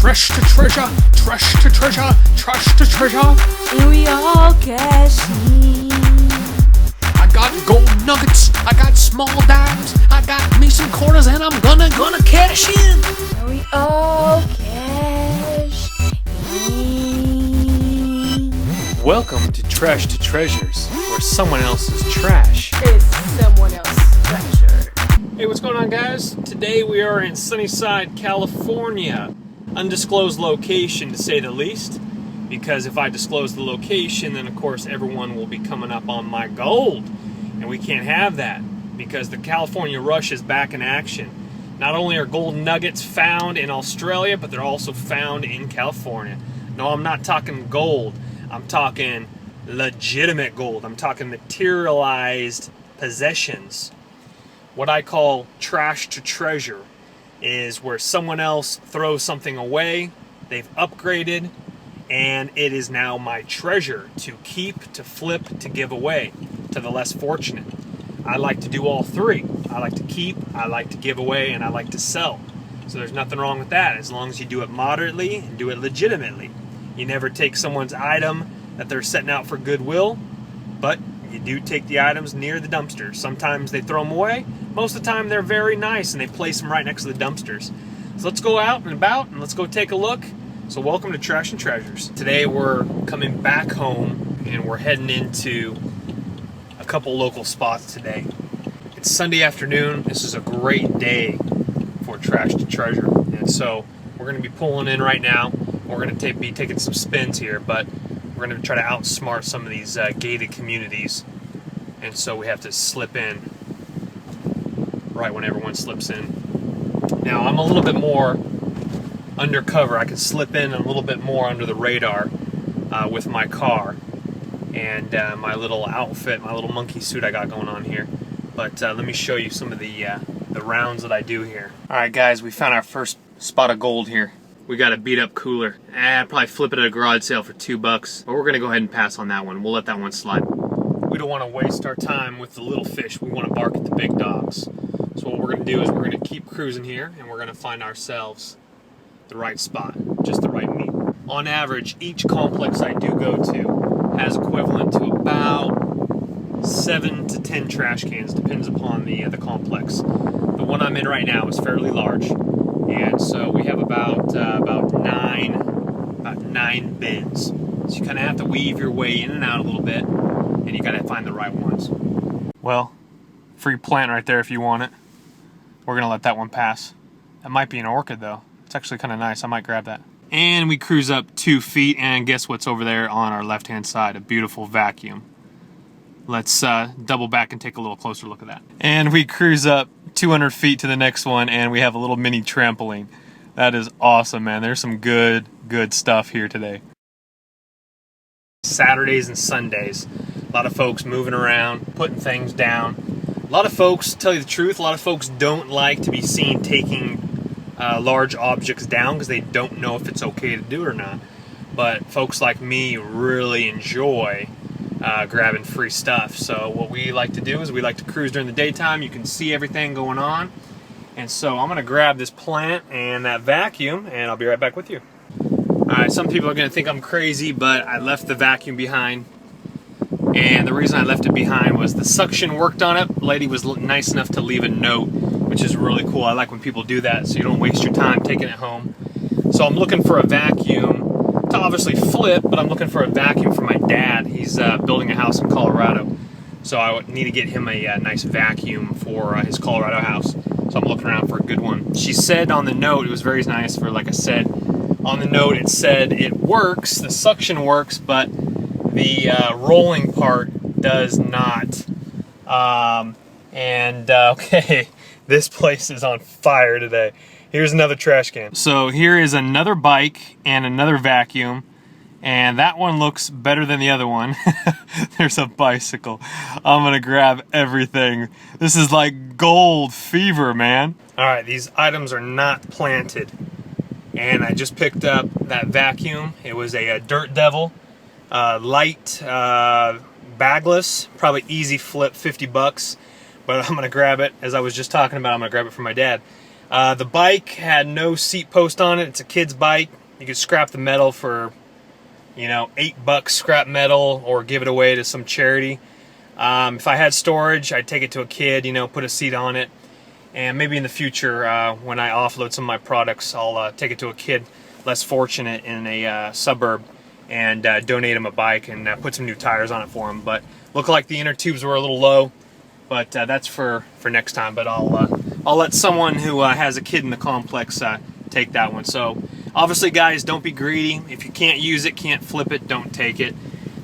Trash to treasure, trash to treasure, trash to treasure. And we all cashing. I got gold nuggets, I got small dimes, I got me some quarters, and I'm gonna cash in. And we all cash in. Welcome to Trash to Treasures, where someone else's trash It's someone else's treasure. Hey, what's going on, guys? Today we are in Sunnyside, California. Undisclosed location, to say the least, because if I disclose the location, then of course everyone will be coming up on my gold, and we can't have that because the California rush is back in action. Not only are gold nuggets found in Australia, but they're also found in California. No, I'm not talking gold. I'm talking legitimate gold. I'm talking materialized possessions. What I call trash to treasure is where someone else throws something away, they've upgraded, and it is now my treasure to keep, to flip, to give away to the less fortunate. I like to do all three. I like to keep, I like to give away, and I like to sell. So there's nothing wrong with that as long as you do it moderately and do it legitimately. You never take someone's item that they're setting out for goodwill, but you do take the items near the dumpsters. Sometimes they throw them away. Most of the time they're very nice and they place them right next to the dumpsters. So let's go out and about and let's go take a look. So welcome to Trash and Treasures. Today we're coming back home and we're heading into a couple local spots today. It's Sunday afternoon. This is a great day for Trash to Treasure. And so we're going to be pulling in right now. We're going to be taking some spins here, but we're going to try to outsmart some of these gated communities. And so we have to slip in right when everyone slips in. Now I'm a little bit more undercover. I can slip in a little bit more under the radar with my car and my little outfit, my little monkey suit I got going on here. But let me show you some of the rounds that I do here. Alright guys, we found our first spot of gold here. We got a beat up cooler. I'd probably flip it at a garage sale for $2, but we're gonna go ahead and pass on that one. We'll let that one slide. We don't want to waste our time with the little fish. We want to bark at the big dogs. So what we're gonna do is we're gonna keep cruising here and we're gonna find ourselves the right spot, just the right meat. On average, each complex I do go to has equivalent to about 7 to 10 trash cans, depends upon the complex. The one I'm in right now is fairly large. And so we have about nine bins. So you kind of have to weave your way in and out a little bit, and you got to find the right ones. Well, free plant right there if you want it. We're gonna let that one pass. That might be an orchid though. It's actually kind of nice. I might grab that. And we cruise up 2 feet, and guess what's over there on our left-hand side? A beautiful vacuum. Let's double back and take a little closer look at that. And we cruise up 200 feet to the next one, and we have a little mini trampoline. That is awesome, man. There's some good stuff here today. Saturdays and Sundays, a lot of folks moving around, putting things down. A lot of folks, to tell you the truth, a lot of folks don't like to be seen taking large objects down because they don't know if it's okay to do it or not. But folks like me really enjoy grabbing free stuff. So what we like to do is we like to cruise during the daytime. You can see everything going on. And so I'm going to grab this plant and that vacuum, and I'll be right back with you. Alright, some people are going to think I'm crazy, but I left the vacuum behind. And the reason I left it behind was the suction worked on it. The lady was nice enough to leave a note, which is really cool. I like when people do that so you don't waste your time taking it home. So I'm looking for a vacuum to obviously flip, but I'm looking for a vacuum for my dad. He's building a house in Colorado, so I need to get him a nice vacuum for his Colorado house. So I'm looking around for a good one. She said on the note, it was very nice for, like I said, on the note it said it works, the suction works, but the rolling part does not. Okay, this place is on fire today. Here's another trash can. So here is another bike and another vacuum, and that one looks better than the other one. There's a bicycle. I'm gonna grab everything. This is like gold fever, man. All right, these items are not planted, and I just picked up that vacuum. It was a Dirt Devil, light, bagless, probably easy flip, $50. But I'm gonna grab it, as I was just talking about. I'm gonna grab it for my dad. The bike had no seat post on it. It's a kid's bike. You could scrap the metal for, you know, $8 scrap metal, or give it away to some charity. If I had storage, I'd take it to a kid, you know, put a seat on it. And maybe in the future, when I offload some of my products, I'll take it to a kid less fortunate in a suburb and donate him a bike and put some new tires on it for him. But looked like the inner tubes were a little low, but that's for next time. But I'll let someone who has a kid in the complex take that one. So obviously, guys, don't be greedy. If you can't use it, can't flip it, don't take it.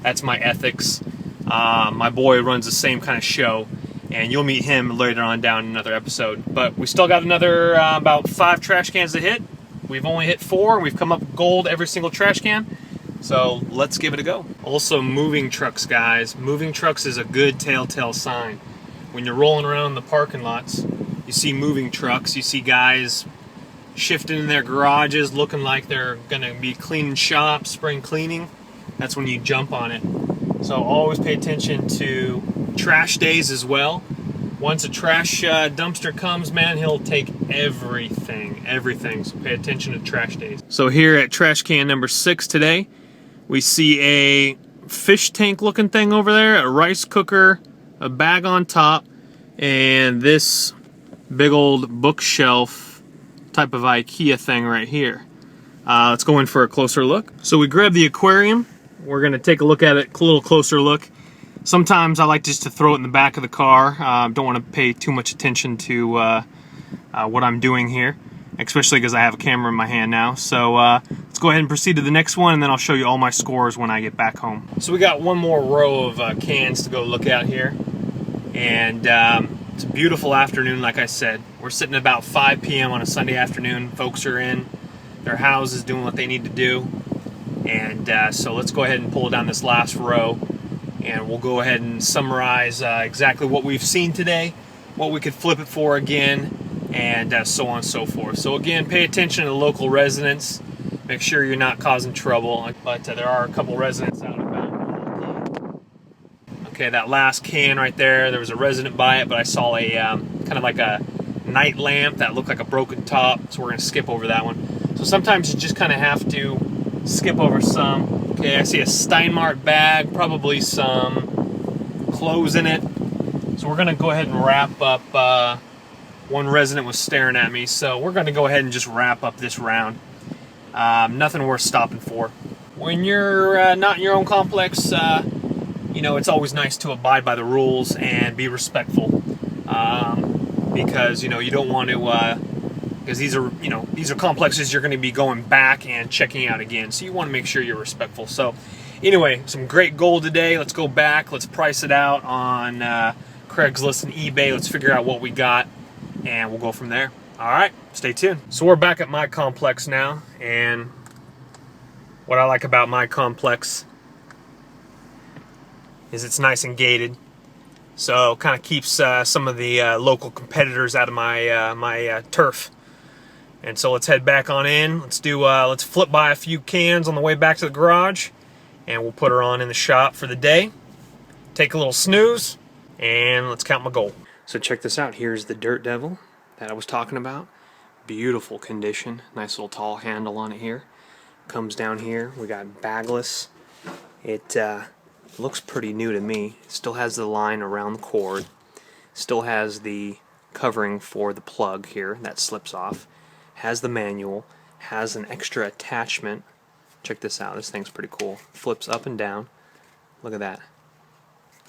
That's my ethics. My boy runs the same kind of show, and you'll meet him later on down in another episode. But we still got another about 5 trash cans to hit. We've only hit 4. We've come up gold every single trash can. So let's give it a go. Also, moving trucks, guys. Moving trucks is a good telltale sign. When you're rolling around the parking lots, you see moving trucks, you see guys shifting in their garages, looking like they're gonna be cleaning shops, spring cleaning. That's when you jump on it. So always pay attention to trash days as well. Once a trash dumpster comes, man, he'll take everything. So pay attention to trash days. So here at trash can number 6 today, we see a fish tank looking thing over there, a rice cooker, a bag on top, and this big old bookshelf type of IKEA thing right here. Let's go in for a closer look. So we grabbed the aquarium. We're gonna take a look at it, a little closer look. Sometimes I like just to throw it in the back of the car. Don't want to pay too much attention to what I'm doing here, especially because I have a camera in my hand now. So let's go ahead and proceed to the next one, and then I'll show you all my scores when I get back home. So we got one more row of cans to go look at here, and it's a beautiful afternoon. Like I said, we're sitting at about 5 p.m. on a Sunday afternoon. Folks are in their houses doing what they need to do, and so let's go ahead and pull down this last row, and we'll go ahead and summarize exactly what we've seen today, what we could flip it for again, and so on and so forth. So again, pay attention to the local residents. Make sure you're not causing trouble, but there are a couple residents out and about. Okay, that last can right there, there was a resident by it, but I saw a kind of like a night lamp that looked like a broken top, so we're going to skip over that one. So sometimes you just kind of have to skip over some. Okay, I see a Steinmart bag, probably some clothes in it. So we're going to go ahead and wrap up. One resident was staring at me, so we're going to go ahead and just wrap up this round. Nothing worth stopping for. When you're not in your own complex, you know, it's always nice to abide by the rules and be respectful, because you know you don't want to. Because these are complexes you're going to be going back and checking out again, so you want to make sure you're respectful. So, anyway, some great gold today. Let's go back. Let's price it out on Craigslist and eBay. Let's figure out what we got, and we'll go from there. All right, stay tuned. So we're back at my complex now, and what I like about my complex is it's nice and gated, so kind of keeps some of the local competitors out of my turf. And so let's head back on in. Let's flip by a few cans on the way back to the garage, and we'll put her on in the shop for the day. Take a little snooze, and let's count my gold. So check this out. Here's the Dirt Devil that I was talking about. Beautiful condition. Nice little tall handle on it here. Comes down here. We got bagless. It looks pretty new to me. It still has the line around the cord. Still has the covering for the plug here that slips off. Has the manual. Has an extra attachment. Check this out. This thing's pretty cool. Flips up and down. Look at that.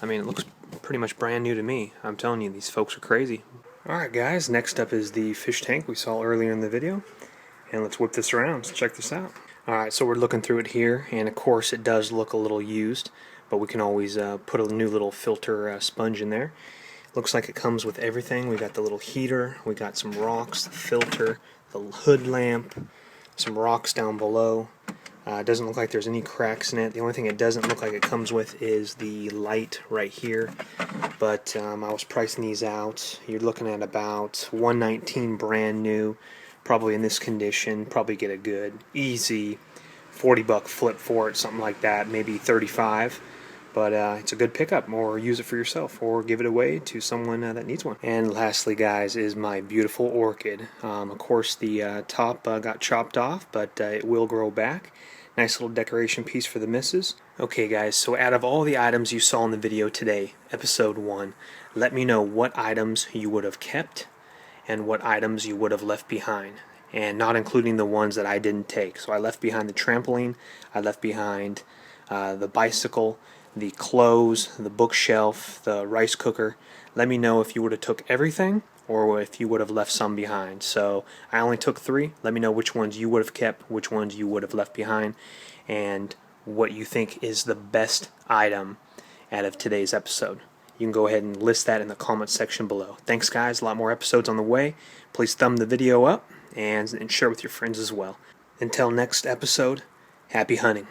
I mean, it looks pretty much brand new to me. I'm telling you, these folks are crazy. Alright guys, next up is the fish tank we saw earlier in the video. And let's whip this around. So check this out. Alright, so we're looking through it here, and of course it does look a little used, but we can always put a new little filter sponge in there. Looks like it comes with everything. We got the little heater, we got some rocks, the filter, the hood lamp, some rocks down below. It doesn't look like there's any cracks in it. The only thing it doesn't look like it comes with is the light right here. But I was pricing these out. You're looking at about $119 brand new. Probably in this condition. Probably get a good, easy $40 flip for it, something like that. Maybe $35. But it's a good pickup, or use it for yourself, or give it away to someone that needs one. And lastly, guys, is my beautiful orchid. Of course, the top got chopped off, but it will grow back. Nice little decoration piece for the missus. Okay, guys, so out of all the items you saw in the video today, episode 1, let me know what items you would have kept and what items you would have left behind. And not including the ones that I didn't take. So I left behind the trampoline, I left behind the bicycle, the clothes, the bookshelf, the rice cooker. Let me know if you would have took everything or if you would have left some behind. So I only took 3. Let me know which ones you would have kept, which ones you would have left behind, and what you think is the best item out of today's episode. You can go ahead and list that in the comment section below. Thanks, guys. A lot more episodes on the way. Please thumb the video up and share with your friends as well. Until next episode, happy hunting.